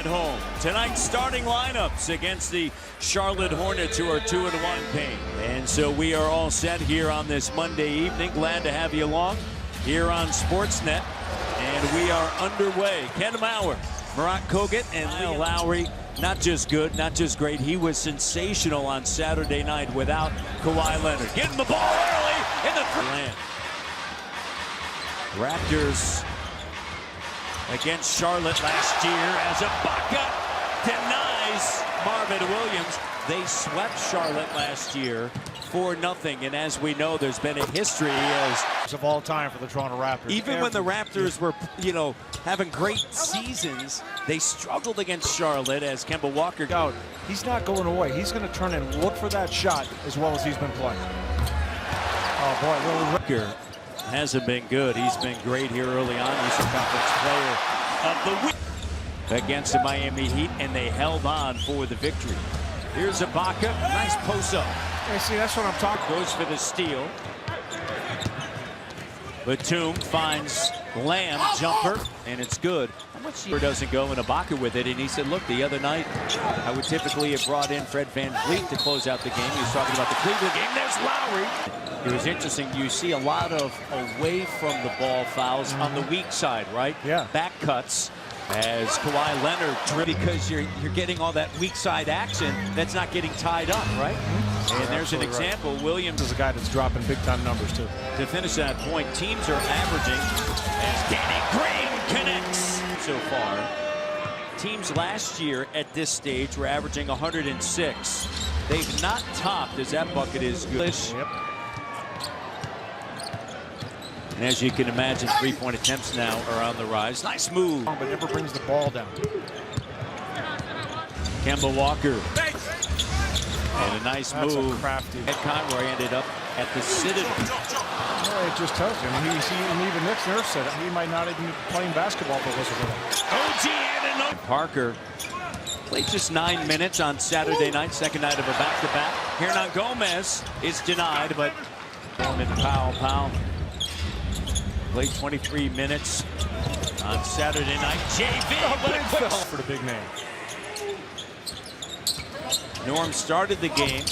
at home. Tonight's starting lineups against the Charlotte Hornets, who are 2-1 Payne. And so we are all set here on this Monday evening. Glad to have you along here on Sportsnet. And we are underway. Ken Mauer, Murat Kogut, and Lyle Lowry. Not just good, not just great. He was sensational on Saturday night without Kawhi Leonard. Getting the ball early in the land. Raptors against Charlotte last year as Ibaka denies Marvin Williams. They swept Charlotte last year 4-0, and as we know, there's been a history as of all time for the Toronto Raptors. Even when the Raptors were, having great seasons, they struggled against Charlotte as Kemba Walker. Out. He's not going away. He's going to turn and look for that shot as well as he's been playing. Oh boy, Walker hasn't been good. He's been great here early on. He's the Conference Player of the Week against the Miami Heat, and they held on for the victory. Here's Ibaka, nice post-up. Hey, see, that's what I'm talking. Goes for the steal. Batum finds Lamb jumper, and it's good. How much doesn't go in Ibaka with it? And he said, look, the other night, I would typically have brought in Fred VanVleet to close out the game. He was talking about the Cleveland game. There's Lowry. It was interesting. You see a lot of away from the ball fouls on the weak side, right? Yeah. Back cuts as Kawhi Leonard, because you're getting all that weak side action that's not getting tied up, right? And there's an example. Right. Williams is a guy that's dropping big-time numbers, too. To finish that point, teams are averaging as Danny Green connects so far. Teams last year at this stage were averaging 106. They've not topped, as that bucket is good. Yep. And as you can imagine, three-point attempts now are on the rise. Nice move. But never brings the ball down. Kemba Walker. And a nice That's move. Crafty. Ed Conroy ended up at the Citadel. Well, it just tells you. I mean, and even Nick Nurse said it. He might not even be playing basketball for this one. OG and Parker played just 9 minutes on Saturday night, second night of a back-to-back. Hernan Gomez is denied, but Powell played 23 minutes on Saturday night. JV, but a quick for the big name. Norm started the game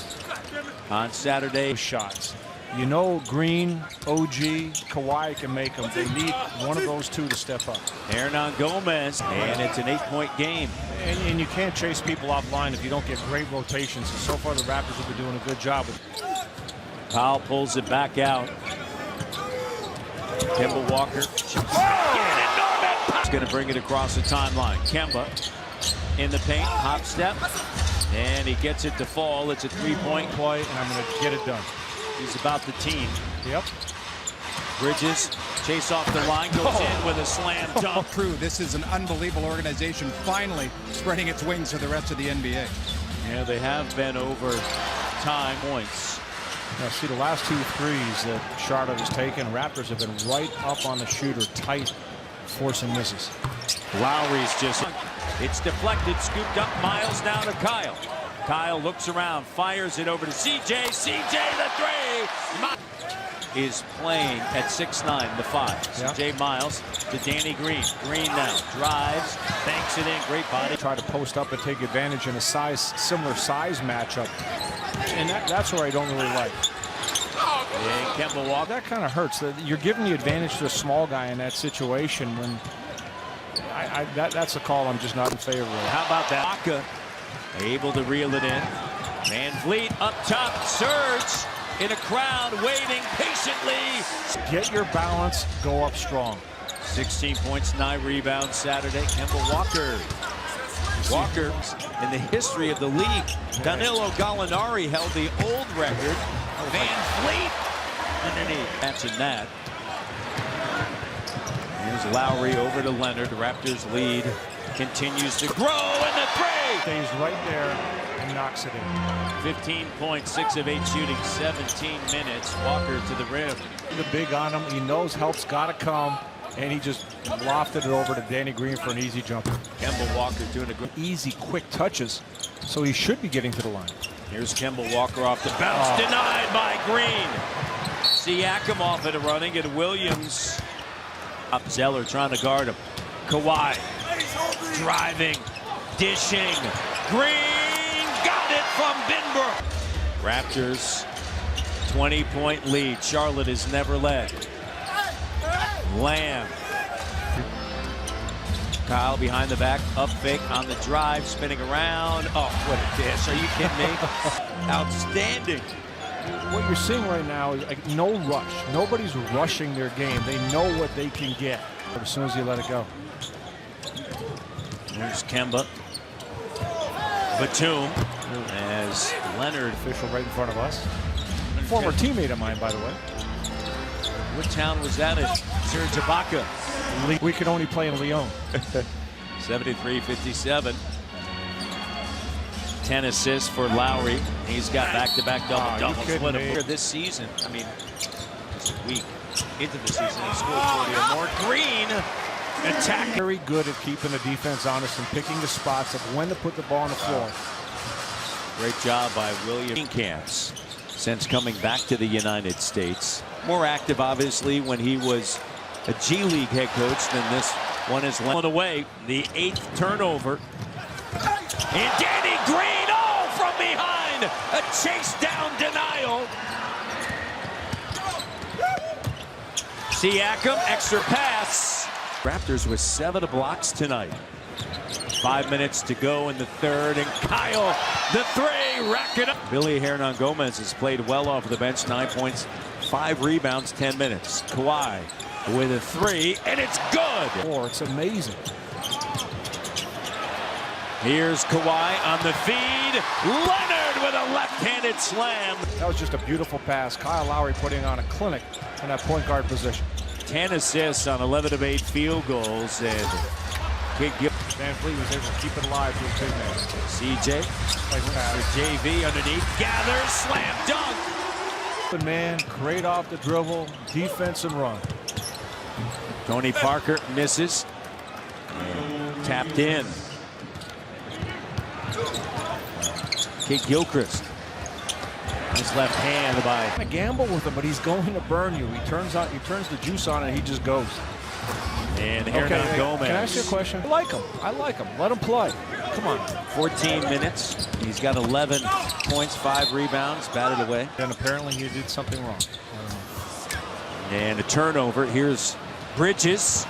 on Saturday. Shots. You know, Green, OG, Kawhi can make them. They need one of those two to step up. Hernan Gomez, and it's an 8-point game. And you can't chase people offline if you don't get great rotations. So far, the Raptors have been doing a good job with it. Powell pulls it back out. Kemba Walker. He's going to bring it across the timeline. Kemba in the paint, hop step, and he gets it to fall. It's a three-point play, and I'm going to get it done. He's about the team. Yep. Bridges, chase off the line, goes in with a slam dunk. True, this is an unbelievable organization finally spreading its wings to the rest of the NBA. Yeah, they have been over time points. Now, see, the last 2 threes that Charlotte has taken, Raptors have been right up on the shooter, tight, forcing misses. Lowry's just, it's deflected, scooped up, Miles down to Kyle. Kyle looks around, fires it over to CJ. CJ, the three! Is playing at 6'9", the 5. Yep. CJ Miles to Danny Green. Green now drives, banks it in, great body. Try to post up and take advantage in a similar size matchup. And that's where I don't really like. And Kemba Walker. That kind of hurts. You're giving the advantage to a small guy in that situation when that's a call I'm just not in favor of. How about that? Ibaka able to reel it in. VanVleet up top, surge in a crowd waiting patiently. Get your balance, go up strong. 16 points, 9 rebounds Saturday. Kemba Walker. Walker, in the history of the league, Danilo Gallinari held the old record. VanVleet underneath. Imagine that. Here's Lowry over to Leonard. Raptors lead continues to grow, and the three stays right there and knocks it in. 15 points, 6 of 8 shooting, 17 minutes. Walker to the rim. The big on him. He knows help's got to come. And he just lofted it over to Danny Green for an easy jumper. Kemba Walker doing a good, easy, quick touches, so he should be getting to the line. Here's Kemba Walker off the bounce, denied by Green. Siakam off it running, and Williams. Up Zeller trying to guard him. Kawhi driving, dishing. Green got it from Binbrook. Raptors 20-point lead. Charlotte has never led. Lamb. Kyle behind the back, up fake on the drive, spinning around. Oh, what a dish. Are you kidding me? Outstanding. What you're seeing right now is like no rush. Nobody's rushing their game. They know what they can get as soon as you let it go. There's Kemba. Batum as Leonard. Official right in front of us. Former teammate of mine, by the way. What town was that in? Serge Ibaka. We could only play in Lyon. 73-57. 10 assists for Lowry. He's got back-to-back double-doubles. What a this season. I mean, just a week into the season, he scored 40 or more. Green attack. Very good at keeping the defense honest and picking the spots of when to put the ball on the floor. Great job by William Camps since coming back to the United States. More active, obviously, when he was a G League head coach than this one is led away. The 8th turnover. And Danny Green, oh, from behind. A chase down denial. Siakam, extra pass. Raptors with 7 blocks tonight. 5 minutes to go in the third, and Kyle, the 3, rack it up. Billy Hernangomez has played well off the bench, 9 points, 5 rebounds, 10 minutes. Kawhi with a 3, and it's good. Oh, it's amazing. Here's Kawhi on the feed. Leonard with a left-handed slam. That was just a beautiful pass. Kyle Lowry putting on a clinic in that point guard position. 10 assists on 11 of 8 field goals, and Van Fleet was able to keep it alive to his big man. CJ, for JV underneath, gathers, slam dunk. Good man, great off the dribble, defense and run. Tony Parker misses. Tapped in. Kate Gilchrist. Nice left hand by. A gamble with him, but he's going to burn you. He turns the juice on and he just goes. And Hernangomez. Can I ask you a question? I like him. I like him. Let him play. Come on. 14 minutes. He's got 11 points, 5 rebounds, batted away. And apparently he did something wrong. And a turnover. Here's Bridges.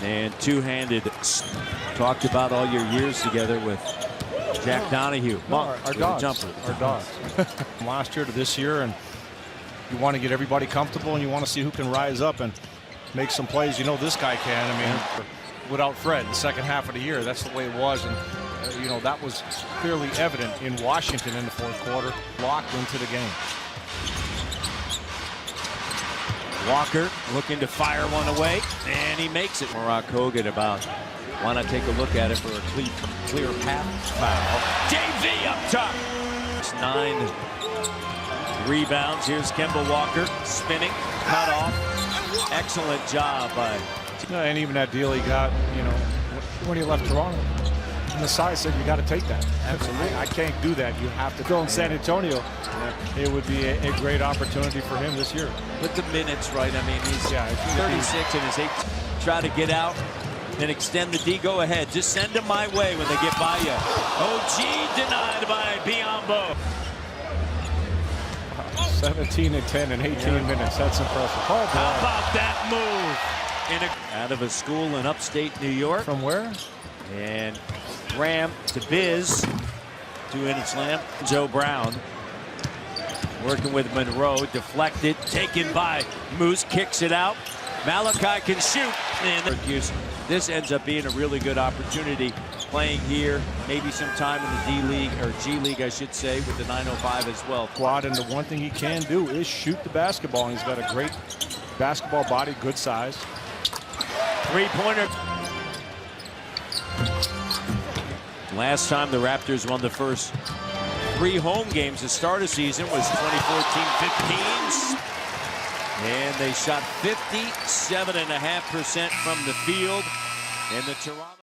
And two-handed. Talked about all your years together with Jack Donahue. No, our dogs. Jumper. Our dogs. Last year to this year, and you want to get everybody comfortable, and you want to see who can rise up and make some plays. You know this guy can. I mean, without Fred, the second half of the year, that's the way it was. And, you know, that was clearly evident in Washington in the fourth quarter. Locked into the game. Walker looking to fire one away, and he makes it. Marok Hogan about, why not take a look at it for a clear path foul. JV up top. It's 9 rebounds. Here's Kemba Walker spinning, cut off. Excellent job by. And even that deal he got, you know, when he left Toronto. And the side said, you got to take that. Absolutely. I can't do that. You have to go in San Antonio. It would be a great opportunity for him this year. With the minutes, right? I mean, he's 36 and his 8. Try to get out and extend the D. Go ahead. Just send them my way when they get by you. OG denied by Biyombo. 17 and 10 in 18 minutes. That's impressive. How about that move? Out of a school in upstate New York. From where? And Graham to Biz. 2-handed slam. Joe Brown working with Monroe. Deflected. Taken by Moose. Kicks it out. Malachi can shoot. And this ends up being a really good opportunity. Playing here, maybe some time in the D League, or G League, I should say, with the 905 as well. Quad, and the one thing he can do is shoot the basketball. And he's got a great basketball body, good size. Three-pointer. Last time the Raptors won the first 3 home games to start a season was 2014-15. And they shot 57.5% from the field. And the Toronto